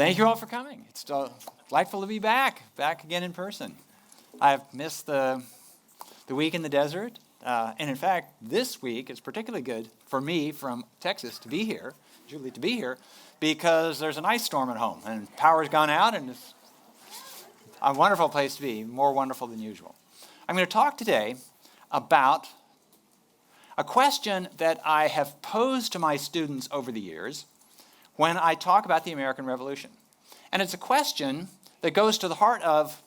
Thank you all for coming. It's delightful to be back again in person. I've missed the week in the desert, and in fact, this week is particularly good for me from Texas to be here, Julie to be here, because there's an ice storm at home, and power's gone out, and it's a wonderful place to be, more wonderful than usual. I'm going to talk today about a question that I have posed to my students over the years when I talk about the American Revolution. And it's a question that goes to the heart of,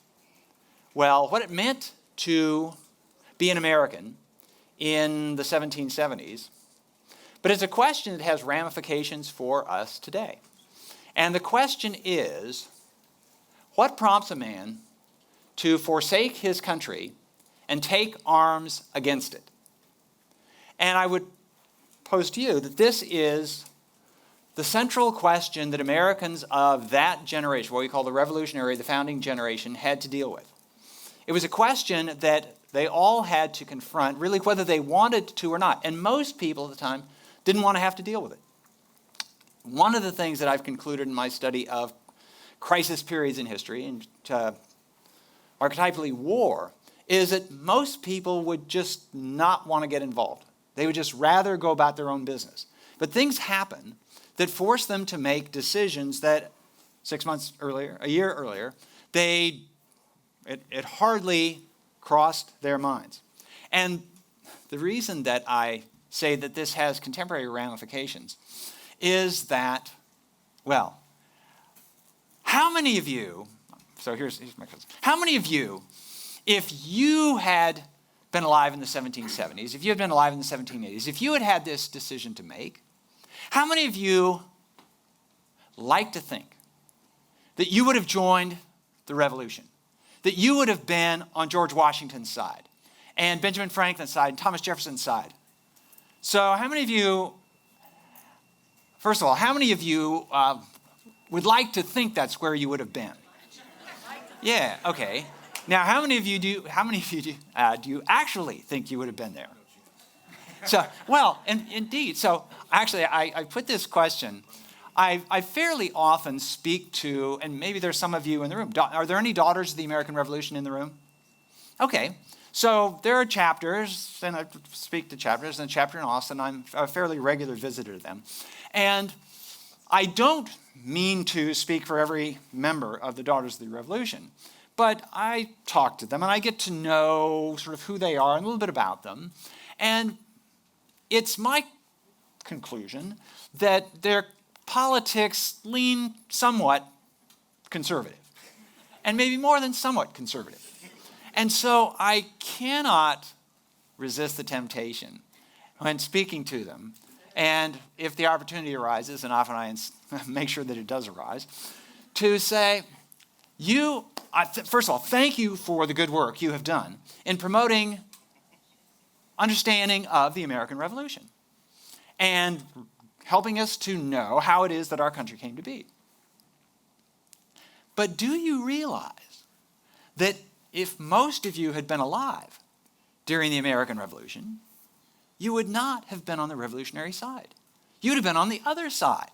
well, what it meant to be an American in the 1770s. But it's a question that has ramifications for us today. And the question is, what prompts a man to forsake his country and take arms against it? And I would pose to you that this is the central question that Americans of that generation, what we call the revolutionary, the founding generation, had to deal with. It was a question that they all had to confront, really whether they wanted to or not. And most people at the time didn't want to have to deal with it. One of the things that I've concluded in my study of crisis periods in history, and archetypally war, is that most people would just not want to get involved. They would just rather go about their own business. But things happen that forced them to make decisions that 6 months earlier, a year earlier, it hardly crossed their minds. And the reason that I say that this has contemporary ramifications is that, well, how many of you, so here's my question. How many of you, if you had been alive in the 1770s, if you had been alive in the 1780s, if you had had this decision to make, how many of you like to think that you would have joined the revolution, that you would have been on George Washington's side, and Benjamin Franklin's side, and Thomas Jefferson's side? So how many of you, first of all, how many of you would like to think that's where you would have been? Yeah, okay. Now, how many of you do you actually think you would have been there? So, well, indeed. So, actually, I put this question. I fairly often speak to, and maybe there's some of you in the room. Are there any daughters of the American Revolution in the room? Okay. So there are chapters, and I speak to chapters, and a chapter in Austin. I'm a fairly regular visitor to them. And I don't mean to speak for every member of the Daughters of the Revolution, but I talk to them, and I get to know sort of who they are and a little bit about them. And it's my conclusion that their politics lean somewhat conservative, and maybe more than somewhat conservative. And so I cannot resist the temptation when speaking to them, and if the opportunity arises, and often I make sure that it does arise, to say, first of all, thank you for the good work you have done in promoting understanding of the American Revolution and helping us to know how it is that our country came to be. But do you realize that if most of you had been alive during the American Revolution, you would not have been on the revolutionary side. You would have been on the other side.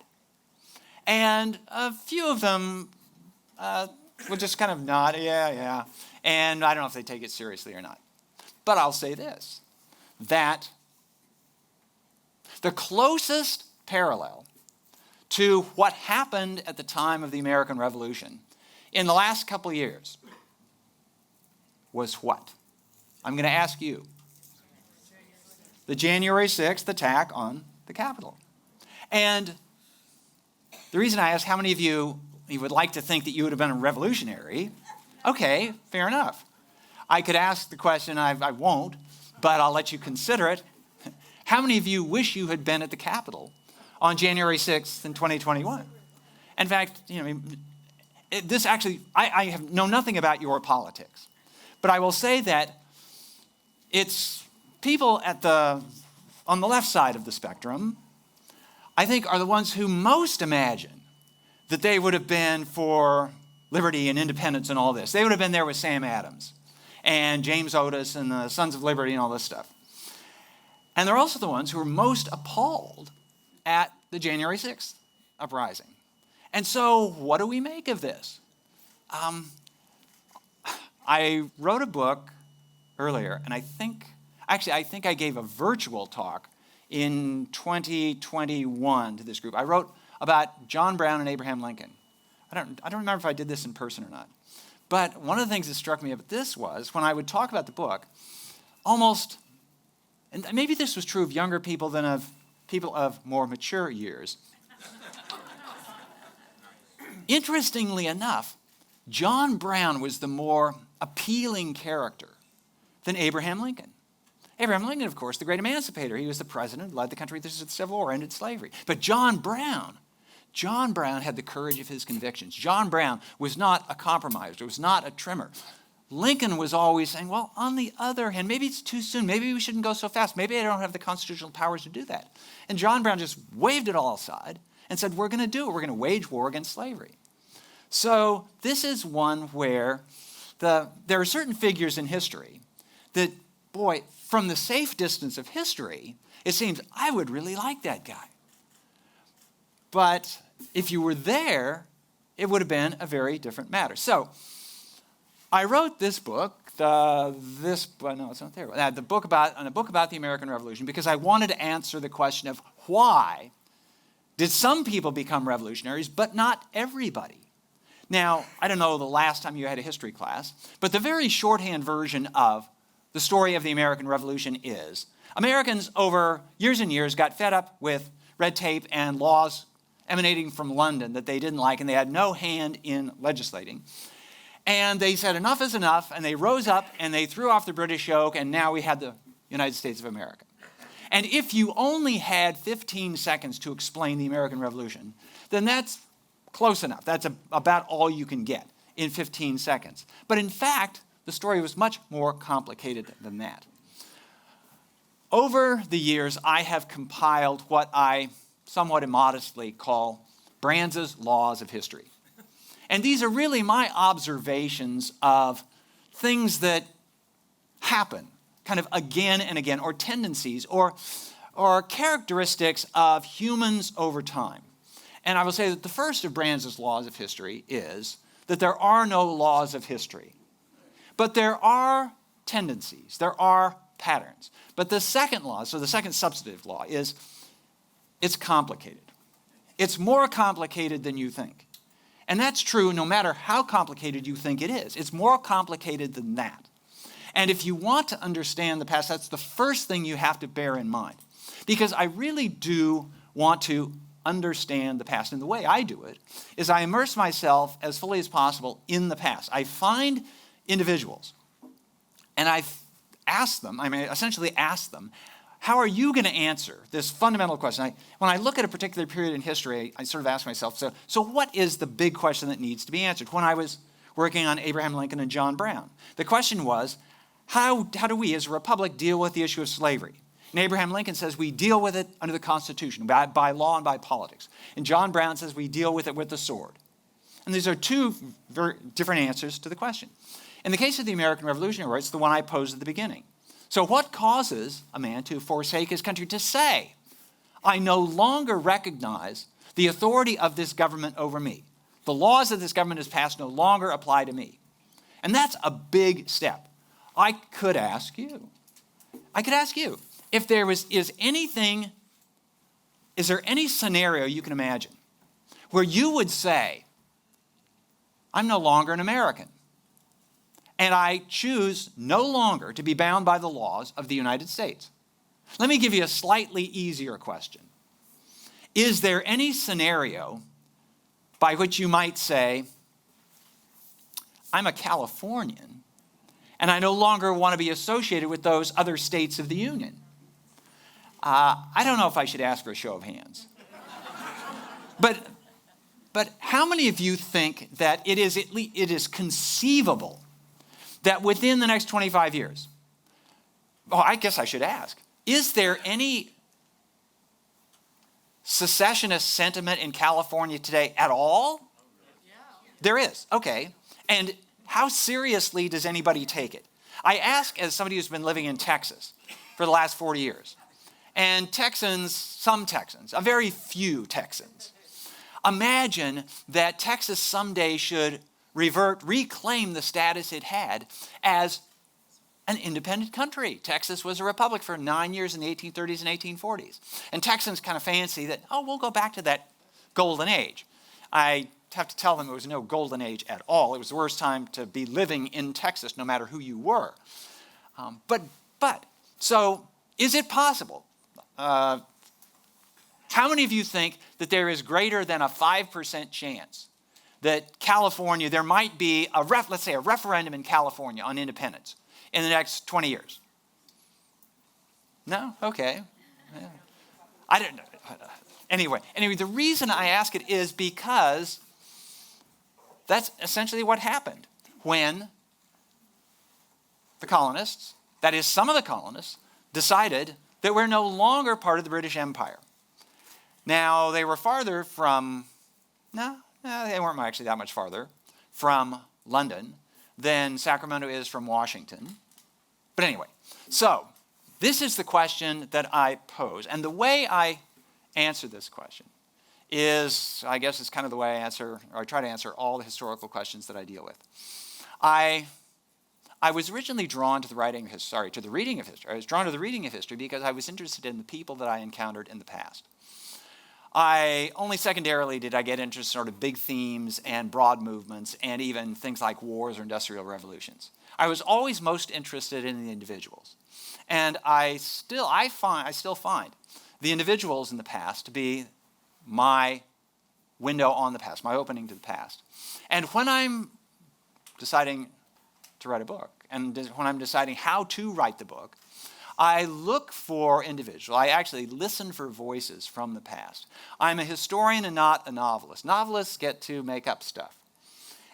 And a few of them would just kind of nod, yeah. And I don't know if they take it seriously or not. But I'll say this, that the closest parallel to what happened at the time of the American Revolution in the last couple of years was what? I'm going to ask you. The January 6th attack on the Capitol. And the reason I ask how many of you would like to think that you would have been a revolutionary, okay, fair enough. I could ask the question, I won't, but I'll let you consider it. How many of you wish you had been at the Capitol on January 6th in 2021? In fact, this actually, I know nothing about your politics, but I will say that it's people on the left side of the spectrum, I think, are the ones who most imagine that they would have been for liberty and independence and all this. They would have been there with Sam Adams and James Otis and the Sons of Liberty and all this stuff. And they're also the ones who are most appalled at the January 6th uprising. And so what do we make of this? I wrote a book earlier, and I think I gave a virtual talk in 2021 to this group. I wrote about John Brown and Abraham Lincoln. I don't remember if I did this in person or not. But one of the things that struck me about this was when I would talk about the book, almost, and maybe this was true of younger people than of people of more mature years. Interestingly enough, John Brown was the more appealing character than Abraham Lincoln. Abraham Lincoln, of course, the great emancipator. He was the president, led the country through the Civil War, ended slavery. But John Brown had the courage of his convictions. John Brown was not a compromiser, was not a trimmer. Lincoln was always saying, well, on the other hand, maybe it's too soon. Maybe we shouldn't go so fast. Maybe I don't have the constitutional powers to do that. And John Brown just waved it all aside and said, we're going to do it. We're going to wage war against slavery. So this is one where there are certain figures in history that, boy, from the safe distance of history, it seems I would really like that guy. But if you were there, it would have been a very different matter. So I wrote this book, the book about the American Revolution, because I wanted to answer the question of why did some people become revolutionaries, but not everybody. Now, I don't know the last time you had a history class, but the very shorthand version of the story of the American Revolution is Americans over years and years got fed up with red tape and laws emanating from London that they didn't like, and they had no hand in legislating. And they said enough is enough, and they rose up and they threw off the British yoke, and now we had the United States of America. And if you only had 15 seconds to explain the American Revolution, then that's close enough. That's about all you can get in 15 seconds. But in fact, the story was much more complicated than that. Over the years, I have compiled what I somewhat immodestly call Brands' Laws of History. And these are really my observations of things that happen kind of again and again, or tendencies, or characteristics of humans over time. And I will say that the first of Brands' Laws of History is that there are no laws of history. But there are tendencies, there are patterns. But the second law, so the second substantive law, is it's complicated. It's more complicated than you think. And that's true no matter how complicated you think it is. It's more complicated than that. And if you want to understand the past, that's the first thing you have to bear in mind. Because I really do want to understand the past. And the way I do it is I immerse myself as fully as possible in the past. I find individuals and I essentially ask them, how are you going to answer this fundamental question? When I look at a particular period in history, I sort of ask myself, so what is the big question that needs to be answered? When I was working on Abraham Lincoln and John Brown, the question was, how do we as a republic deal with the issue of slavery? And Abraham Lincoln says we deal with it under the Constitution, by law and by politics. And John Brown says we deal with it with the sword. And these are two very different answers to the question. In the case of the American Revolutionary War, it's the one I posed at the beginning. So what causes a man to forsake his country, to say, I no longer recognize the authority of this government over me. The laws that this government has passed no longer apply to me. And that's a big step. I could ask you, if there is there any scenario you can imagine where you would say, I'm no longer an American, and I choose no longer to be bound by the laws of the United States? Let me give you a slightly easier question. Is there any scenario by which you might say, I'm a Californian, and I no longer want to be associated with those other states of the Union? I don't know if I should ask for a show of hands. But how many of you think that it is conceivable that within the next 25 years, I guess I should ask, is there any secessionist sentiment in California today at all? Yeah. There is, okay. And how seriously does anybody take it? I ask as somebody who's been living in Texas for the last 40 years. And some Texans, a very few Texans, Imagine that Texas someday should reclaim the status it had as an independent country. Texas was a republic for 9 years in the 1830s and 1840s. And Texans kind of fancy that, oh, we'll go back to that golden age. I have to tell them it was no golden age at all. It was the worst time to be living in Texas, no matter who you were. So is it possible? How many of you think that there is greater than a 5% chance that California, there might be let's say a referendum in California on independence in the next 20 years? No? Okay. Yeah. I don't know. Anyway, the reason I ask it is because that's essentially what happened when the colonists, that is some of the colonists, decided that we're no longer part of the British Empire. Now, they were farther from, no, they weren't actually that much farther from London than Sacramento is from Washington. But anyway, so this is the question that I pose. And the way I answer this question is, I guess it's kind of the way I try to answer all the historical questions that I deal with. I was originally drawn to the reading of history. I was drawn to the reading of history because I was interested in the people that I encountered in the past. Only secondarily did I get interested in sort of big themes and broad movements and even things like wars or industrial revolutions. I was always most interested in the individuals. And I still find the individuals in the past to be my window on the past, my opening to the past. And when I'm deciding to write a book, and when I'm deciding how to write the book, I look for individuals. I actually listen for voices from the past. I'm a historian and not a novelist. Novelists get to make up stuff.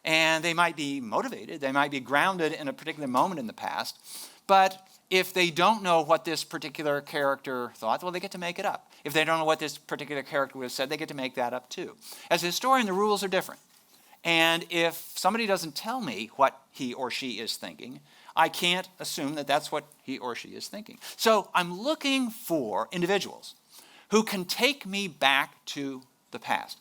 And they might be motivated, they might be grounded in a particular moment in the past, but if they don't know what this particular character thought, well, they get to make it up. If they don't know what this particular character would have said, they get to make that up too. As a historian, the rules are different. And if somebody doesn't tell me what he or she is thinking, I can't assume that that's what he or she is thinking. So I'm looking for individuals who can take me back to the past.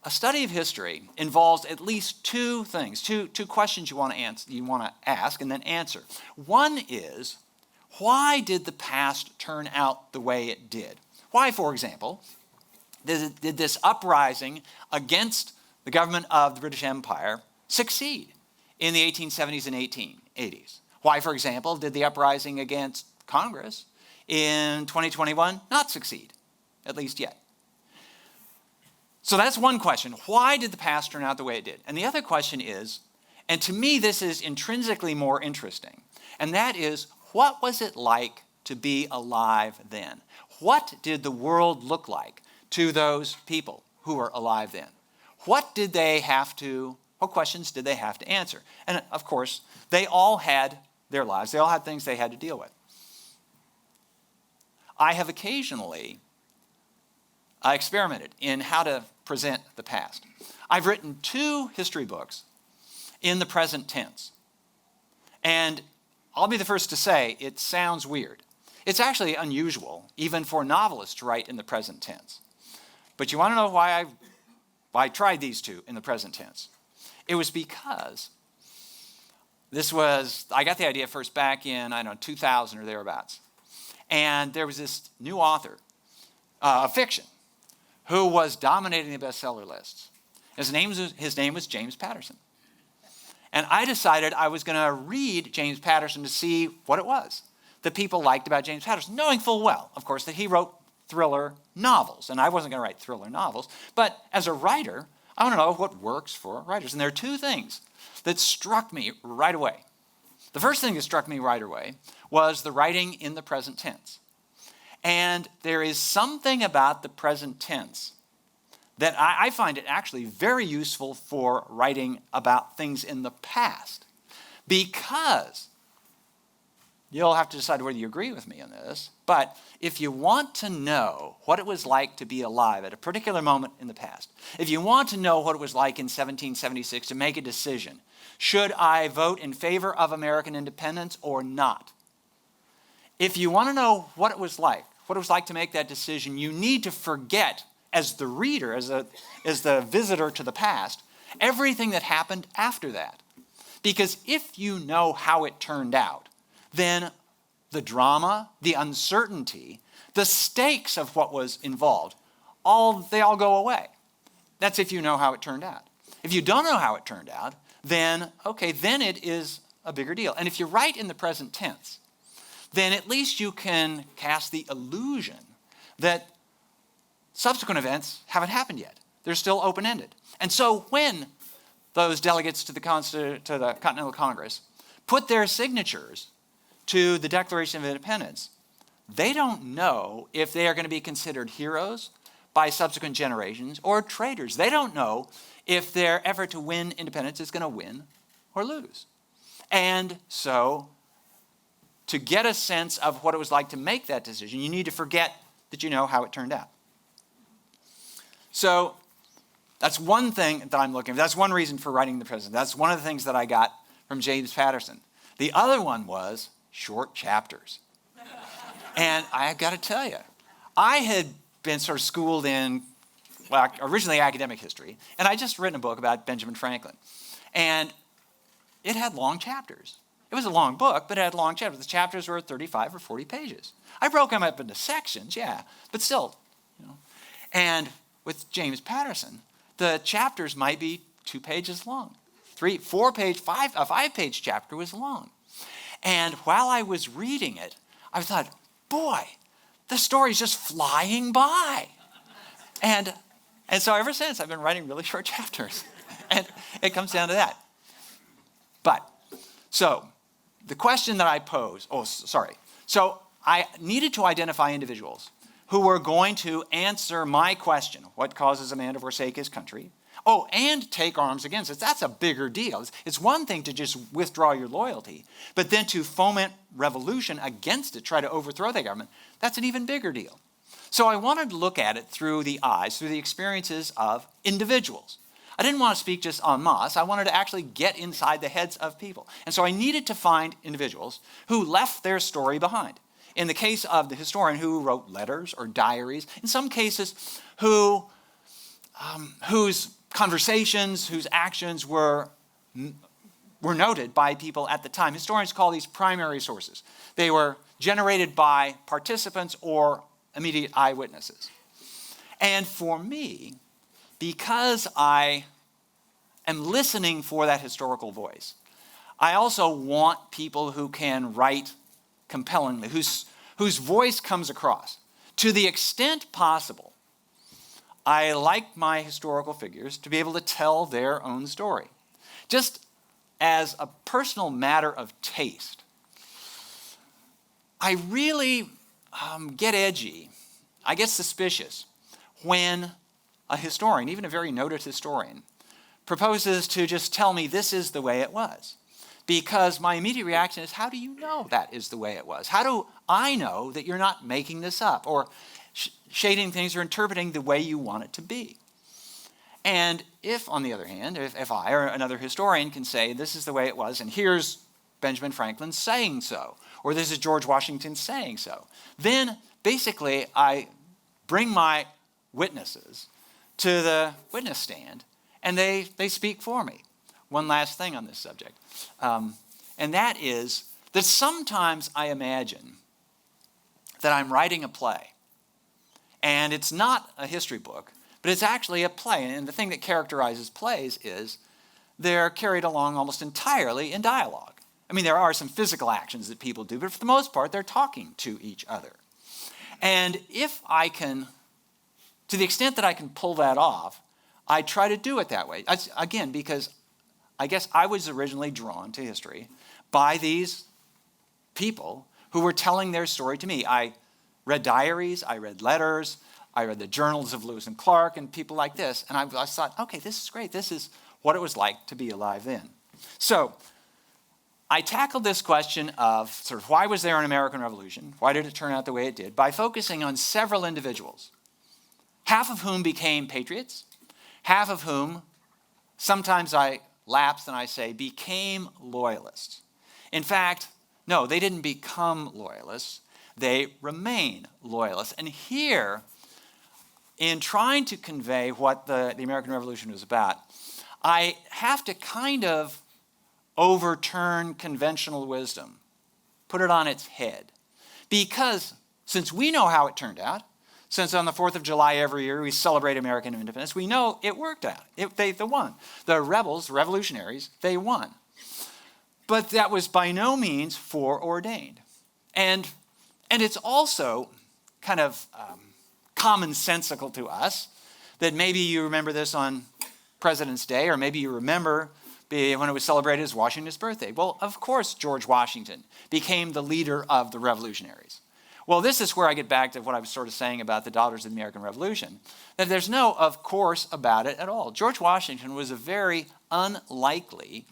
A study of history involves at least two things, two questions you want to ask and then answer. One is, why did the past turn out the way it did? Why, for example, did this uprising against the government of the British Empire succeed in the 1870s and 1880s? Why, for example, did the uprising against Congress in 2021 not succeed, at least yet? So that's one question. Why did the past turn out the way it did? And the other question is, and to me this is intrinsically more interesting, and that is, what was it like to be alive then? What did the world look like to those people who were alive then? What questions did they have to answer? And of course, they all had their lives. They all had things they had to deal with. I have occasionally experimented in how to present the past. I've written 2 history books in the present tense. And I'll be the first to say it sounds weird. It's actually unusual, even for novelists to write in the present tense. But you want to know why I tried these 2 in the present tense? It was because I got the idea first back in, 2000 or thereabouts. And there was this new author of fiction who was dominating the bestseller lists. His name was James Patterson. And I decided I was going to read James Patterson to see what it was that people liked about James Patterson, knowing full well, of course, that he wrote thriller novels. And I wasn't going to write thriller novels. But as a writer, I want to know what works for writers. And there are 2 things that struck me right away. The first thing that struck me right away was the writing in the present tense. And there is something about the present tense that I find it actually very useful for writing about things in the past. Because, you'll have to decide whether you agree with me on this, but if you want to know what it was like to be alive at a particular moment in the past, if you want to know what it was like in 1776 to make a decision, should I vote in favor of American independence or not? If you want to know what it was like to make that decision, you need to forget as the reader, as the visitor to the past, everything that happened after that. Because if you know how it turned out, then the drama, the uncertainty, the stakes of what was involved, they all go away. That's if you know how it turned out. If you don't know how it turned out, then it is a bigger deal. And if you write in the present tense, then at least you can cast the illusion that subsequent events haven't happened yet. They're still open-ended. And so when those delegates to the Continental Congress put their signatures to the Declaration of Independence, they don't know if they are going to be considered heroes by subsequent generations or traitors. They don't know if their effort to win independence is going to win or lose. And so, to get a sense of what it was like to make that decision, you need to forget that you know how it turned out. So, that's one thing that I'm looking for. That's one reason for writing the present. That's one of the things that I got from James Patterson. The other one was short chapters. And I've got to tell you, I had been sort of schooled in, originally academic history, and I just written a book about Benjamin Franklin. And it had long chapters. It was a long book, but it had long chapters. The chapters were 35 or 40 pages. I broke them up into sections, yeah, but still, And with James Patterson, the chapters might be 2 pages long. 3, 4 page, 5, a 5-page chapter was long. And while I was reading it, I thought, boy, the story's just flying by. And so ever since, I've been writing really short chapters. And it comes down to that. But, so, the question that I pose, So I needed to identify individuals who were going to answer my question, what causes a man to forsake his country? Oh, and take arms against it. That's a bigger deal. It's one thing to just withdraw your loyalty, but then to foment revolution against it, try to overthrow the government, that's an even bigger deal. So I wanted to look at it through the experiences of individuals. I didn't want to speak just en masse. I wanted to actually get inside the heads of people. And so I needed to find individuals who left their story behind. In the case of the historian who wrote letters or diaries, in some cases whose conversations, whose actions were noted by people at the time. Historians call these primary sources. They were generated by participants or immediate eyewitnesses. And for me, because I am listening for that historical voice, I also want people who can write compellingly, whose voice comes across. To the extent possible, I like my historical figures to be able to tell their own story. Just as a personal matter of taste, I really get edgy, I get suspicious when a historian, even a very noted historian, proposes to just tell me this is the way it was. Because my immediate reaction is, how do you know that is the way it was? How do I know that you're not making this up or shading things or interpreting the way you want it to be? And if, on the other hand, if I or another historian can say this is the way it was, and here's Benjamin Franklin saying so, or this is George Washington saying so, then basically I bring my witnesses to the witness stand, and they speak for me. One last thing on this subject, and that is that sometimes I imagine that I'm writing a play, and it's not a history book, but it's actually a play. And the thing that characterizes plays is they're carried along almost entirely in dialogue. I mean, there are some physical actions that people do, but for the most part, they're talking to each other. And if I can, to the extent that I can pull that off, I try to do it that way. Again, because I guess I was originally drawn to history by these people who were telling their story to me. I read diaries, I read letters, I read the journals of Lewis and Clark and people like this, and I thought, okay, this is great. This is what it was like to be alive then. So I tackled this question of sort of why was there an American Revolution? Why did it turn out the way it did? By focusing on several individuals, half of whom became patriots, half of whom, sometimes I lapse and I say, became loyalists. In fact, no, they didn't become loyalists. They remain loyalists. And here, in trying to convey what the American Revolution was about, I have to kind of overturn conventional wisdom, put it on its head. Because since we know how it turned out, since on the 4th of July every year we celebrate American independence, we know it worked out. They won. The rebels, revolutionaries, they won. But that was by no means foreordained. And it's also kind of commonsensical to us that maybe you remember this on President's Day, or maybe you remember when it was celebrated as Washington's birthday. Well, of course, George Washington became the leader of the revolutionaries. Well, this is where I get back to what I was sort of saying about the Daughters of the American Revolution, that there's no of course about it at all. George Washington was a very unlikely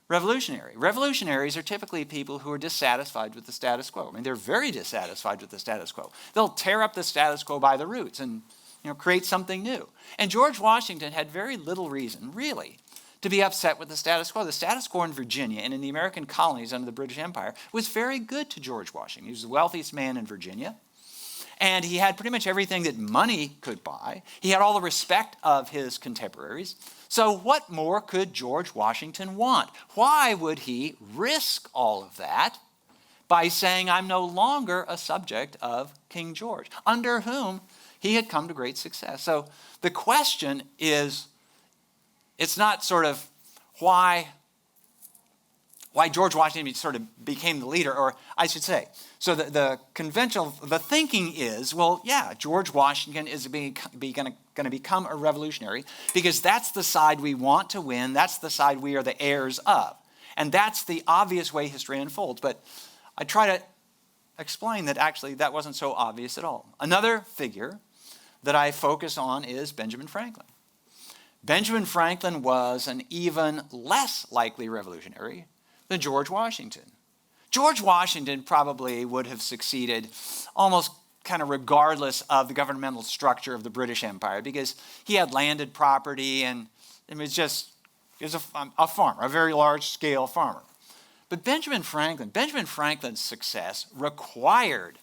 revolutionary. Revolutionaries are typically people who are dissatisfied with the status quo. I mean, they're very dissatisfied with the status quo. They'll tear up the status quo by the roots and create something new. And George Washington had very little reason, really, to be upset with the status quo. The status quo in Virginia and in the American colonies under the British Empire was very good to George Washington. He was the wealthiest man in Virginia, and he had pretty much everything that money could buy. He had all the respect of his contemporaries. So what more could George Washington want? Why would he risk all of that by saying, I'm no longer a subject of King George, under whom he had come to great success? So the question is, it's not sort of why George Washington sort of became the leader, or I should say, so the thinking is, well, yeah, George Washington is going to become a revolutionary because that's the side we want to win, that's the side we are the heirs of. And that's the obvious way history unfolds. But I try to explain that actually that wasn't so obvious at all. Another figure that I focus on is Benjamin Franklin. Benjamin Franklin was an even less likely revolutionary than George Washington. George Washington probably would have succeeded almost kind of regardless of the governmental structure of the British Empire, because he had landed property and it was a farmer, a very large-scale farmer. But Benjamin Franklin's success required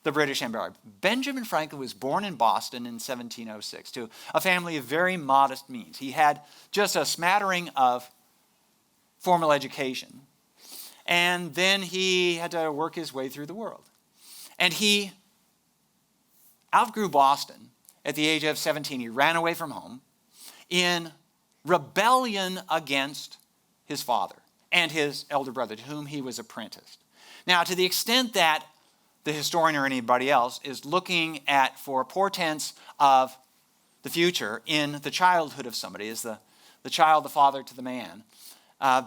the British Empire. Benjamin Franklin was born in Boston in 1706 to a family of very modest means. He had just a smattering of formal education, and then he had to work his way through the world. And he outgrew Boston at the age of 17. He ran away from home in rebellion against his father and his elder brother, to whom he was apprenticed. Now, to the extent that the historian or anybody else is looking at for portents of the future in the childhood of somebody, is the child the father to the man,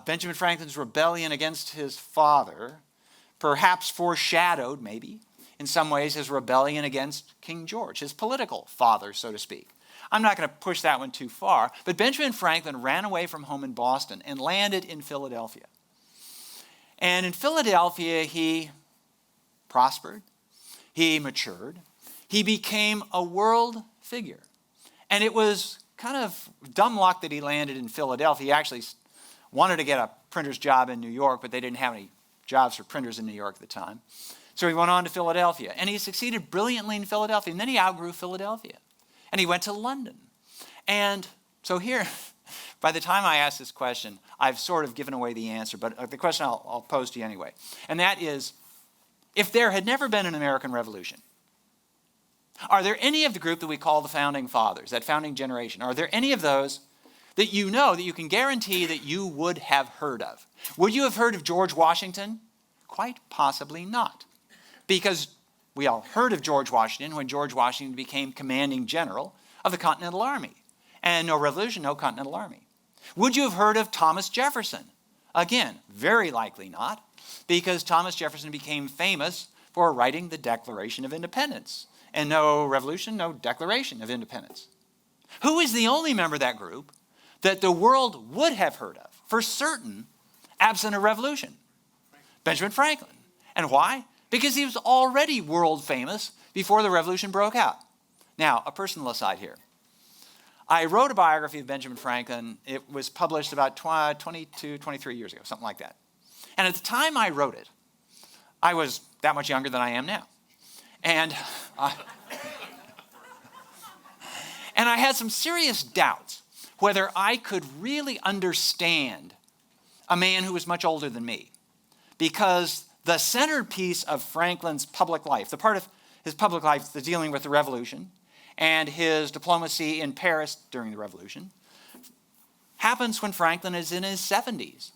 Benjamin Franklin's rebellion against his father perhaps foreshadowed, maybe, in some ways, his rebellion against King George, his political father, so to speak. I'm not going to push that one too far, but Benjamin Franklin ran away from home in Boston and landed in Philadelphia. And in Philadelphia, he prospered, he matured, he became a world figure. And it was kind of dumb luck that he landed in Philadelphia. He actually wanted to get a printer's job in New York, but they didn't have any jobs for printers in New York at the time. So he went on to Philadelphia, and he succeeded brilliantly in Philadelphia, and then he outgrew Philadelphia, and he went to London. And so here, by the time I ask this question, I've sort of given away the answer, but the question I'll pose to you anyway, and that is, if there had never been an American Revolution, are there any of the group that we call the Founding Fathers, that founding generation, are there any of those that you know, that you can guarantee that you would have heard of? Would you have heard of George Washington? Quite possibly not. Because we all heard of George Washington when George Washington became commanding general of the Continental Army. And no revolution, no Continental Army. Would you have heard of Thomas Jefferson? Again, very likely not, because Thomas Jefferson became famous for writing the Declaration of Independence. And no revolution, no Declaration of Independence. Who is the only member of that group that the world would have heard of, for certain, absent a revolution? Benjamin Franklin. And why? Because he was already world famous before the revolution broke out. Now, a personal aside here. I wrote a biography of Benjamin Franklin. It was published about 22, 23 years ago, something like that. And at the time I wrote it, I was that much younger than I am now. And And I had some serious doubts whether I could really understand a man who was much older than me, because the centerpiece of Franklin's public life, the part of his public life that's dealing with the Revolution and his diplomacy in Paris during the Revolution, happens when Franklin is in his 70s.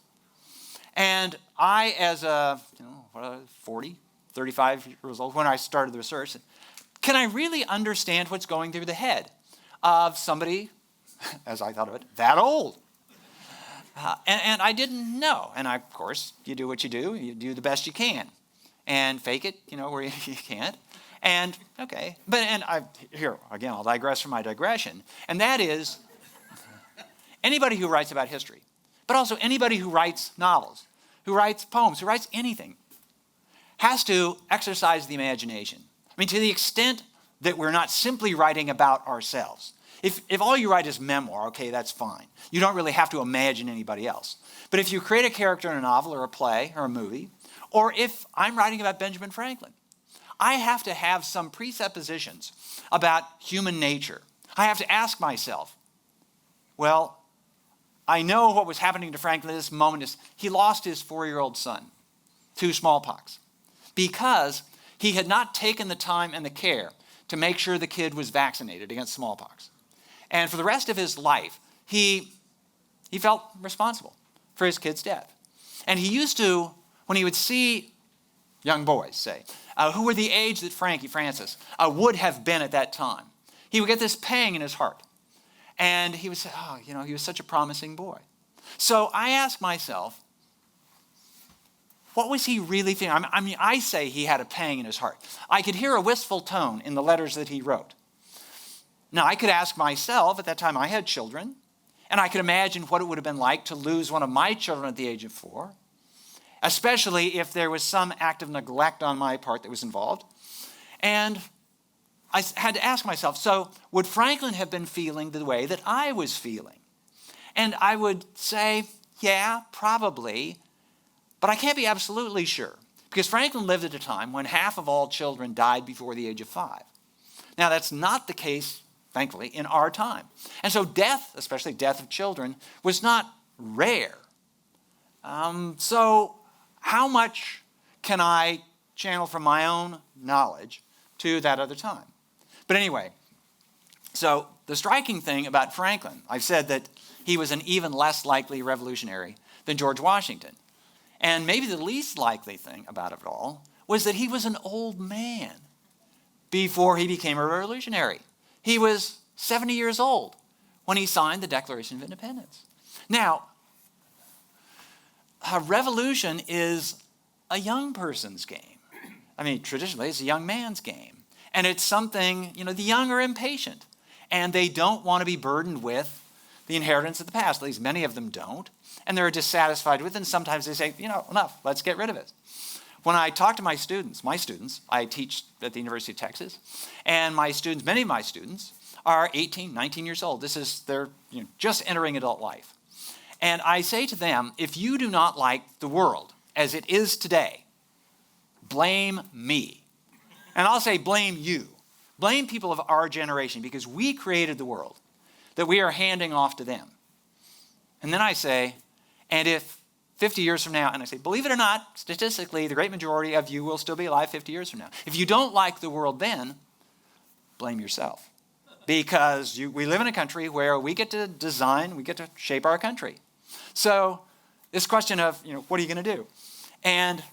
And I, as a 35 years old, when I started the research, can I really understand what's going through the head of somebody, as I thought of it, that old? And I didn't know. And of course, you do what you do the best you can. And fake it, where you can't. And, okay. Here, again, I'll digress from my digression. And that is, anybody who writes about history, but also anybody who writes novels, who writes poems, who writes anything, has to exercise the imagination. I mean, to the extent that we're not simply writing about ourselves. If all you write is memoir, okay, that's fine. You don't really have to imagine anybody else. But if you create a character in a novel or a play or a movie, or if I'm writing about Benjamin Franklin, I have to have some presuppositions about human nature. I have to ask myself, well, I know what was happening to Franklin at this moment is he lost his 4-year-old son to smallpox because he had not taken the time and the care to make sure the kid was vaccinated against smallpox. And for the rest of his life, he felt responsible for his kid's death. And he used to, when he would see young boys, say, who were the age that Francis would have been at that time, he would get this pang in his heart. And he would say, he was such a promising boy. So I asked myself, what was he really feeling? I mean, I say he had a pang in his heart. I could hear a wistful tone in the letters that he wrote. Now, I could ask myself, at that time I had children, and I could imagine what it would have been like to lose one of my children at the age of 4, especially if there was some act of neglect on my part that was involved. And I had to ask myself, so would Franklin have been feeling the way that I was feeling? And I would say, yeah, probably, but I can't be absolutely sure, because Franklin lived at a time when half of all children died before the age of 5. Now, that's not the case, thankfully, in our time. And so death, especially death of children, was not rare. So how much can I channel from my own knowledge to that other time? But anyway, so the striking thing about Franklin, I've said that he was an even less likely revolutionary than George Washington. And maybe the least likely thing about it all was that he was an old man before he became a revolutionary. He was 70 years old when he signed the Declaration of Independence. Now, a revolution is a young person's game. I mean, traditionally, it's a young man's game. And it's something, the young are impatient. And they don't want to be burdened with the inheritance of the past. At least many of them don't. And they're dissatisfied with it. And sometimes they say, enough, let's get rid of it. When I talk to my students, I teach at the University of Texas. And many of my students are 18, 19 years old. They're just entering adult life. And I say to them, if you do not like the world as it is today, blame me. And I'll say blame you. Blame people of our generation, because we created the world that we are handing off to them. And then I say, and if 50 years from now, and I say, believe it or not, statistically, the great majority of you will still be alive 50 years from now. If you don't like the world then, blame yourself. Because we live in a country where we get to design, we get to shape our country. So this question of, what are you going to do? And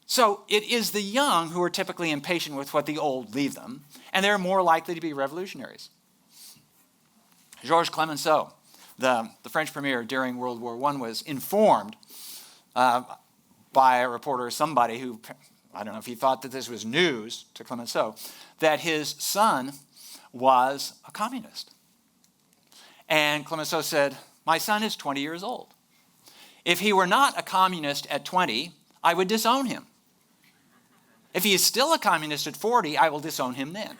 so it is the young who are typically impatient with what the old leave them, and they're more likely to be revolutionaries. Georges Clemenceau, the French premier during World War I, was informed by a reporter or somebody who, I don't know if he thought that this was news to Clemenceau, that his son was a communist. And Clemenceau said, my son is 20 years old. If he were not a communist at 20, I would disown him. If he is still a communist at 40, I will disown him then.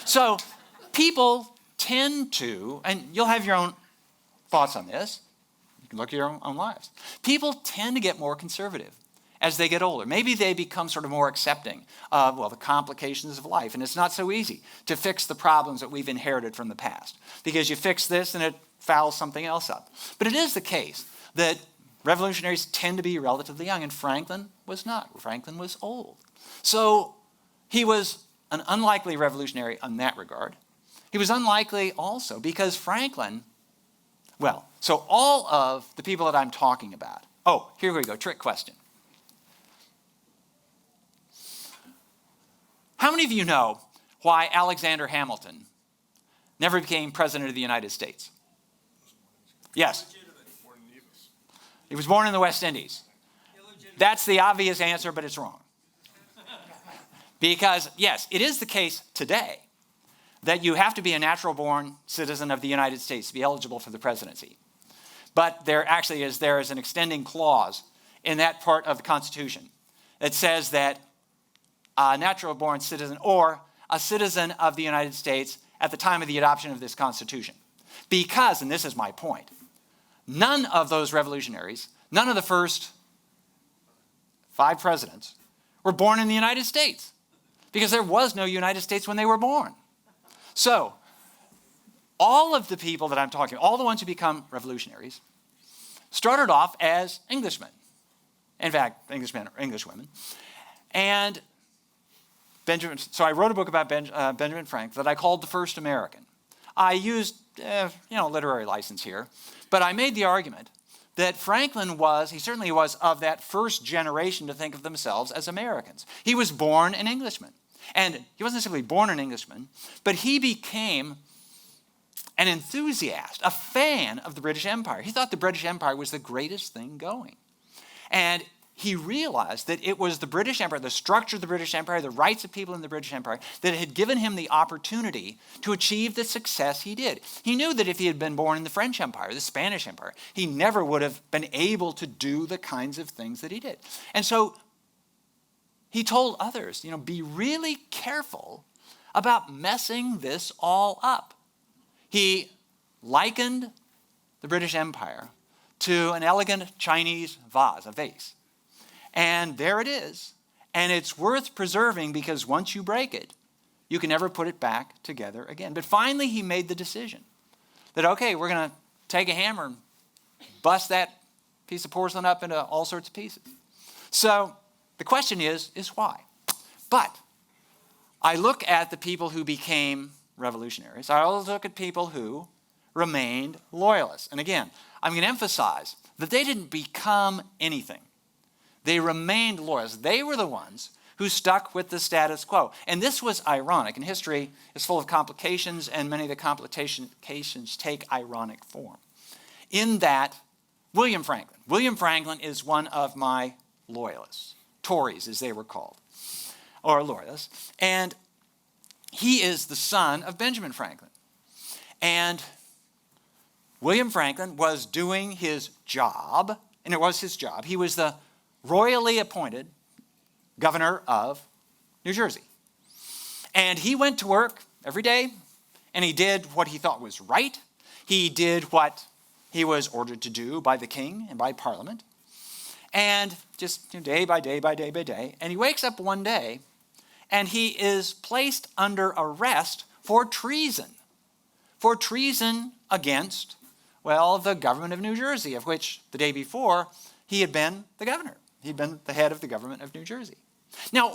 So people tend to, and you'll have your own thoughts on this, you can look at your own lives. People tend to get more conservative as they get older. Maybe they become sort of more accepting of, well, the complications of life. And it's not so easy to fix the problems that we've inherited from the past, because you fix this and it fouls something else up. But it is the case that revolutionaries tend to be relatively young, and Franklin was not. Franklin was old. So he was an unlikely revolutionary in that regard. He was unlikely also because Franklin, well, so all of the people that I'm talking about, oh, here we go, trick question. How many of you know why Alexander Hamilton never became president of the United States? Yes. He was born in the West Indies. That's the obvious answer, but it's wrong. Because, yes, it is the case today that you have to be a natural-born citizen of the United States to be eligible for the presidency. But there actually is an extending clause in that part of the Constitution that says that a natural-born citizen or a citizen of the United States at the time of the adoption of this Constitution. Because, and this is my point, none of those revolutionaries, none of the first 5 presidents were born in the United States, because there was no United States when they were born. So, all of the people that I'm talking about, all the ones who become revolutionaries, started off as Englishmen. In fact, Englishmen or Englishwomen. And so I wrote a book about Benjamin Franklin that I called The First American. I used, literary license here, but I made the argument that Franklin he certainly was of that first generation to think of themselves as Americans. He was born an Englishman. And he wasn't simply born an Englishman, but he became an enthusiast, a fan of the British Empire. He thought the British Empire was the greatest thing going. And he realized that it was the British Empire, the structure of the British Empire, the rights of people in the British Empire, that had given him the opportunity to achieve the success he did. He knew that if he had been born in the French Empire, the Spanish Empire, he never would have been able to do the kinds of things that he did. And so he told others, be really careful about messing this all up. He likened the British Empire to an elegant Chinese vase, a vase. And there it is. And it's worth preserving because once you break it, you can never put it back together again. But finally, he made the decision that, okay, we're going to take a hammer and bust that piece of porcelain up into all sorts of pieces. So the question is why? But I look at the people who became revolutionaries. I also look at people who remained loyalists. And again, I'm going to emphasize that they didn't become anything. They remained loyalists. They were the ones who stuck with the status quo. And this was ironic. And history is full of complications, and many of the complications take ironic form. In that, William Franklin is one of my loyalists. Tories, as they were called, or loyalists. And he is the son of Benjamin Franklin. And William Franklin was doing his job, and it was his job. He was the royally appointed governor of New Jersey. And he went to work every day, and he did what he thought was right. He did what he was ordered to do by the king and by Parliament. And just day by day by day by day. And he wakes up one day and he is placed under arrest for treason. For treason against, the government of New Jersey, of which the day before he had been the governor. He'd been the head of the government of New Jersey. Now,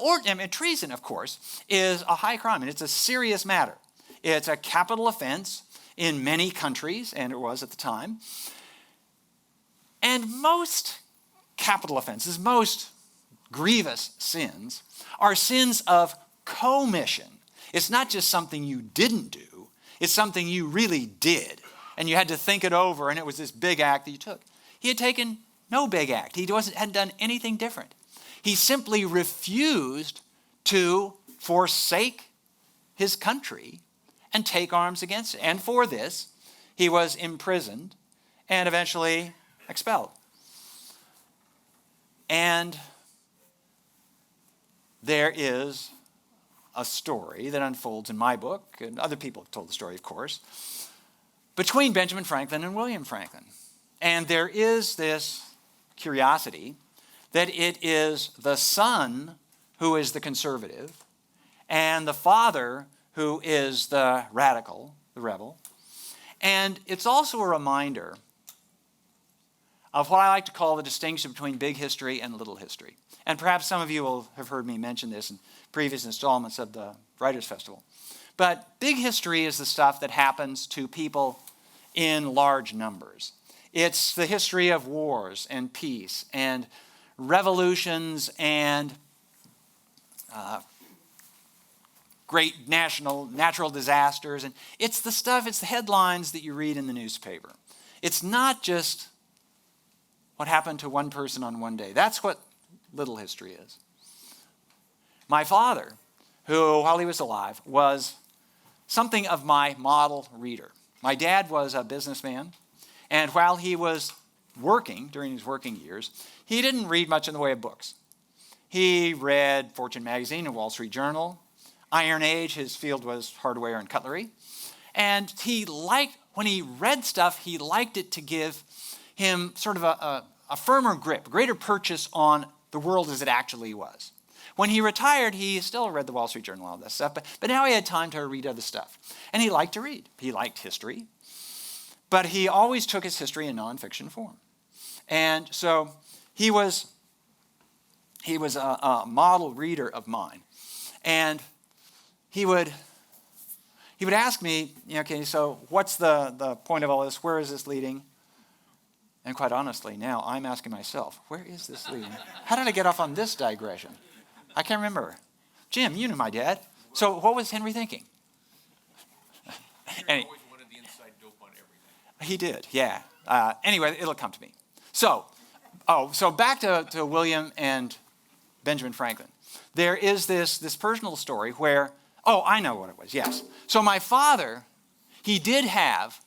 treason, of course, is a high crime, and it's a serious matter. It's a capital offense in many countries, and it was at the time. And most capital offenses, most grievous sins, are sins of commission. It's not just something you didn't do, it's something you really did. And you had to think it over, and it was this big act that you took. He had taken no big act. He hadn't done anything different. He simply refused to forsake his country and take arms against it. And for this, he was imprisoned and eventually expelled. And there is a story that unfolds in my book, and other people have told the story, of course, between Benjamin Franklin and William Franklin. And there is this curiosity that it is the son who is the conservative and the father who is the radical, the rebel. And it's also a reminder of what I like to call the distinction between big history and little history. And perhaps some of you will have heard me mention this in previous installments of the Writers' Festival. But big history is the stuff that happens to people in large numbers. It's the history of wars and peace and revolutions and great natural disasters. And it's the stuff, it's the headlines that you read in the newspaper. It's not just what happened to one person on one day. That's what little history is. My father, who, while he was alive, was something of my model reader. My dad was a businessman, and while he was working, during his working years, he didn't read much in the way of books. He read Fortune magazine and Wall Street Journal. Iron Age, his field was hardware and cutlery. And when he read stuff, he liked it to give him sort of a firmer grip, a greater purchase on the world as it actually was. When he retired, he still read the Wall Street Journal and all that stuff, but now he had time to read other stuff. And he liked to read. He liked history. But he always took his history in nonfiction form. And so he was a model reader of mine. And he would ask me, okay, so what's the point of all this? Where is this leading? And quite honestly, now I'm asking myself, where is this leading? How did I get off on this digression? I can't remember. Jim, you knew my dad. So what was Henry thinking? Henry always wanted the inside dope on everything. He did, yeah. Anyway, it'll come to me. So back to William and Benjamin Franklin. There is this personal story where, I know what it was, yes. So my father, he did have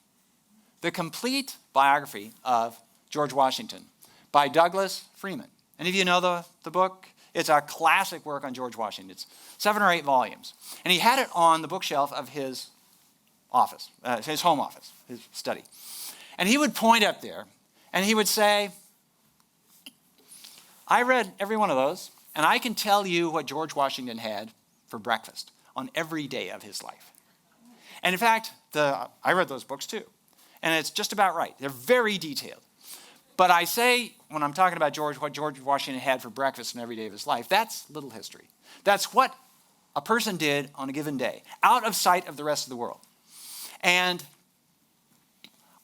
the complete biography of George Washington by Douglas Freeman. Any of you know the book? It's a classic work on George Washington. It's 7 or 8 volumes. And he had it on the bookshelf of his office, his home office, his study. And he would point up there and he would say, I read every one of those, and I can tell you what George Washington had for breakfast on every day of his life. And in fact, I read those books too. And it's just about right. They're very detailed. But I say, when I'm talking about what George Washington had for breakfast in every day of his life, that's little history. That's what a person did on a given day, out of sight of the rest of the world. And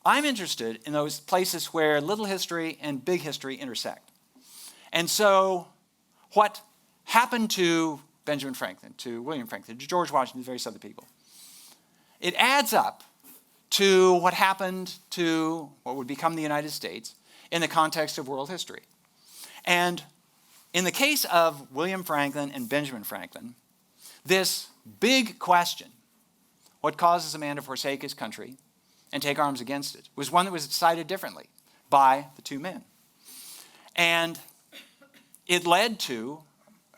I'm interested in those places where little history and big history intersect. And so what happened to Benjamin Franklin, to William Franklin, to George Washington, to various other people, it adds up to what happened to what would become the United States in the context of world history. And in the case of William Franklin and Benjamin Franklin, this big question, what causes a man to forsake his country and take arms against it, was one that was decided differently by the two men. And it led to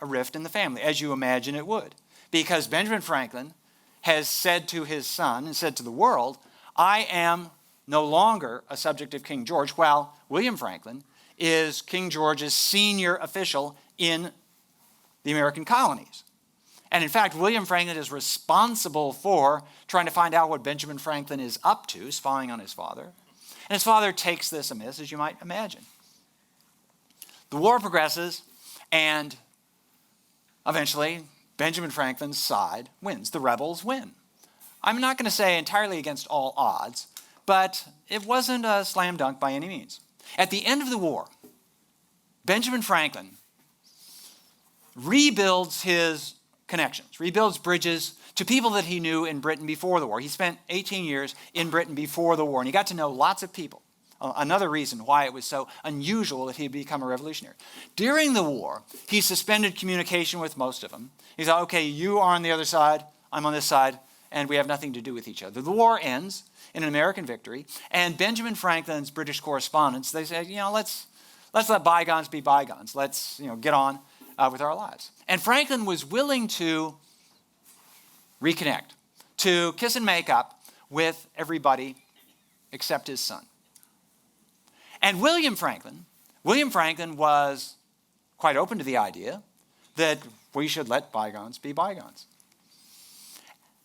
a rift in the family, as you imagine it would, because Benjamin Franklin has said to his son and said to the world, I am no longer a subject of King George, while William Franklin is King George's senior official in the American colonies. And in fact, William Franklin is responsible for trying to find out what Benjamin Franklin is up to, spying on his father. And his father takes this amiss, as you might imagine. The war progresses, and eventually Benjamin Franklin's side wins. The rebels win. I'm not going to say entirely against all odds, but it wasn't a slam dunk by any means. At the end of the war, Benjamin Franklin rebuilds his connections, rebuilds bridges to people that he knew in Britain before the war. He spent 18 years in Britain before the war, and he got to know lots of people. Another reason why it was so unusual that he had become a revolutionary. During the war, he suspended communication with most of them. He said, okay, you are on the other side, I'm on this side, and we have nothing to do with each other. The war ends in an American victory, and Benjamin Franklin's British correspondents, they said, let's let bygones be bygones. Let's get on with our lives. And Franklin was willing to reconnect, to kiss and make up with everybody except his son. And William Franklin was quite open to the idea that we should let bygones be bygones.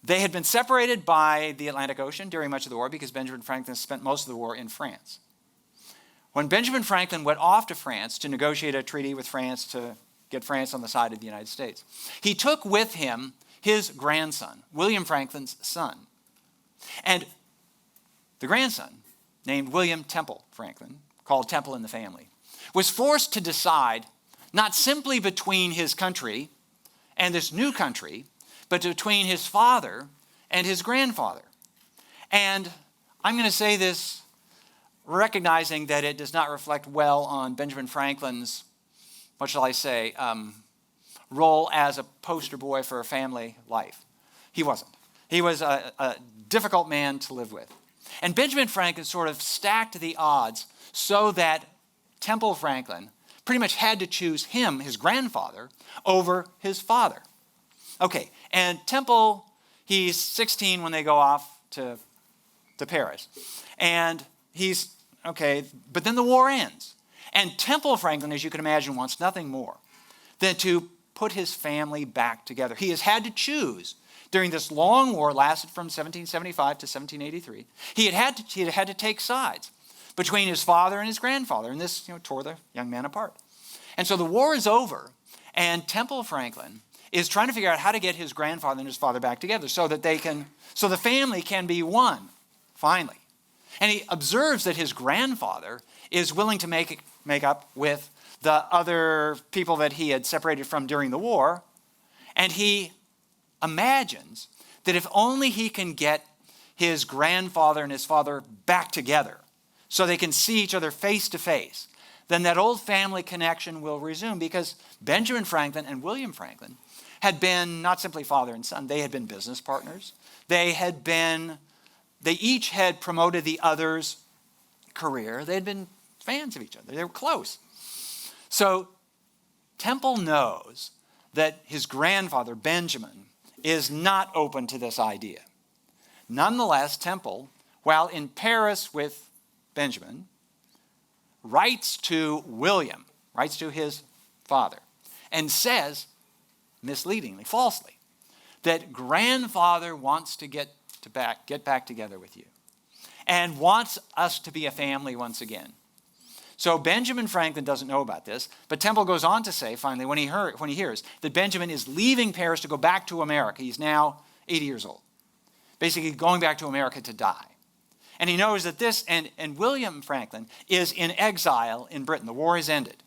They had been separated by the Atlantic Ocean during much of the war because Benjamin Franklin spent most of the war in France. When Benjamin Franklin went off to France to negotiate a treaty with France to get France on the side of the United States, he took with him his grandson, William Franklin's son. And the grandson, named William Temple Franklin, called Temple in the family, was forced to decide not simply between his country and this new country, but between his father and his grandfather. And I'm going to say this recognizing that it does not reflect well on Benjamin Franklin's, what shall I say, role as a poster boy for a family life. He wasn't. He was a difficult man to live with. And Benjamin Franklin sort of stacked the odds so that Temple Franklin pretty much had to choose him, his grandfather, over his father. Okay, and Temple, he's 16 when they go off to Paris. And he's, okay, but then the war ends. And Temple Franklin, as you can imagine, wants nothing more than to put his family back together. He has had to choose during this long war, lasted from 1775 to 1783. He had to take sides between his father and his grandfather, and this tore the young man apart. And so the war is over, and Temple Franklin is trying to figure out how to get his grandfather and his father back together so that so the family can be one, finally. And he observes that his grandfather is willing to make up with the other people that he had separated from during the war, and he imagines that if only he can get his grandfather and his father back together so they can see each other face to face, then that old family connection will resume, because Benjamin Franklin and William Franklin had been not simply father and son, they had been business partners. They each had promoted the other's career. They had been fans of each other. They were close. So Temple knows that his grandfather, Benjamin, is not open to this idea. Nonetheless, Temple, while in Paris with Benjamin, writes to William, writes to his father, and says, misleadingly, falsely, that grandfather wants to get back together with you and wants us to be a family once again. So Benjamin Franklin doesn't know about this, but Temple goes on to say, finally, when he hears that Benjamin is leaving Paris to go back to America, he's now 80 years old, basically going back to America to die. And he knows that and William Franklin is in exile in Britain. The war has ended.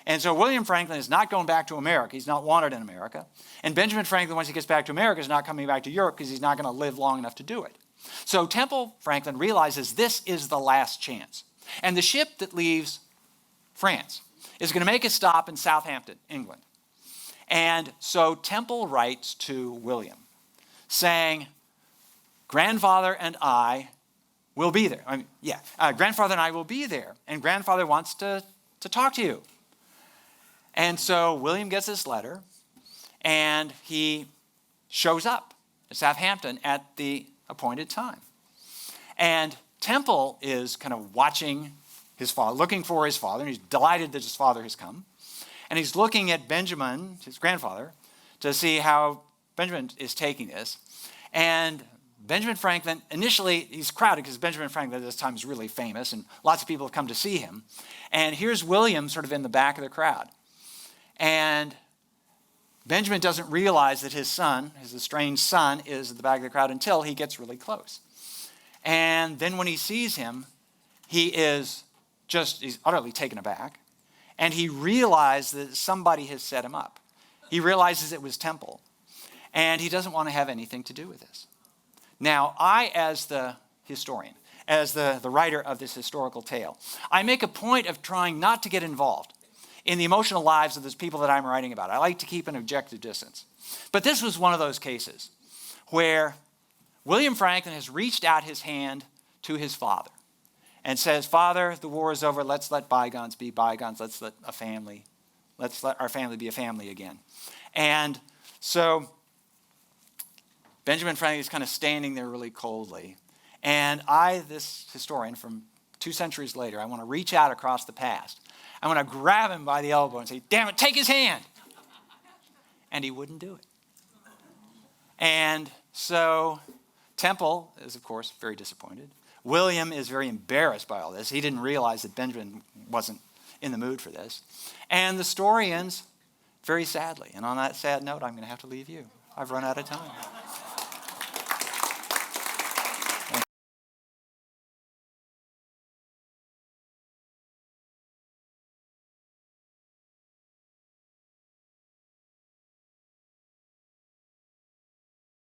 And so William Franklin is not going back to America. He's not wanted in America. And Benjamin Franklin, once he gets back to America, is not coming back to Europe because he's not going to live long enough to do it. So Temple Franklin realizes this is the last chance. And the ship that leaves France is going to make a stop in Southampton, England. And so Temple writes to William saying, grandfather and I will be there. Grandfather and I will be there. And grandfather wants to talk to you. And so William gets this letter, and he shows up at Southampton at the appointed time. And Temple is kind of watching his father, looking for his father, and he's delighted that his father has come. And he's looking at Benjamin, his grandfather, to see how Benjamin is taking this. And Benjamin Franklin, initially, he's crowded because Benjamin Franklin at this time is really famous, and lots of people have come to see him. And here's William sort of in the back of the crowd. And Benjamin doesn't realize that his son, his estranged son, is at the back of the crowd until he gets really close. And then when he sees him, he's utterly taken aback. And he realizes that somebody has set him up. He realizes it was Temple. And he doesn't want to have anything to do with this. Now, I, as the historian, as the writer of this historical tale, I make a point of trying not to get involved in the emotional lives of those people that I'm writing about. I like to keep an objective distance. But this was one of those cases where William Franklin has reached out his hand to his father and says, Father, the war is over. Let's let bygones be bygones. Let's let our family be a family again. And so Benjamin Franklin is kind of standing there really coldly. And I, this historian from 2 centuries later, I want to reach out across the past. I'm going to grab him by the elbow and say, damn it, take his hand. And he wouldn't do it. And so Temple is, of course, very disappointed. William is very embarrassed by all this. He didn't realize that Benjamin wasn't in the mood for this. And the story ends very sadly. And on that sad note, I'm going to have to leave you. I've run out of time.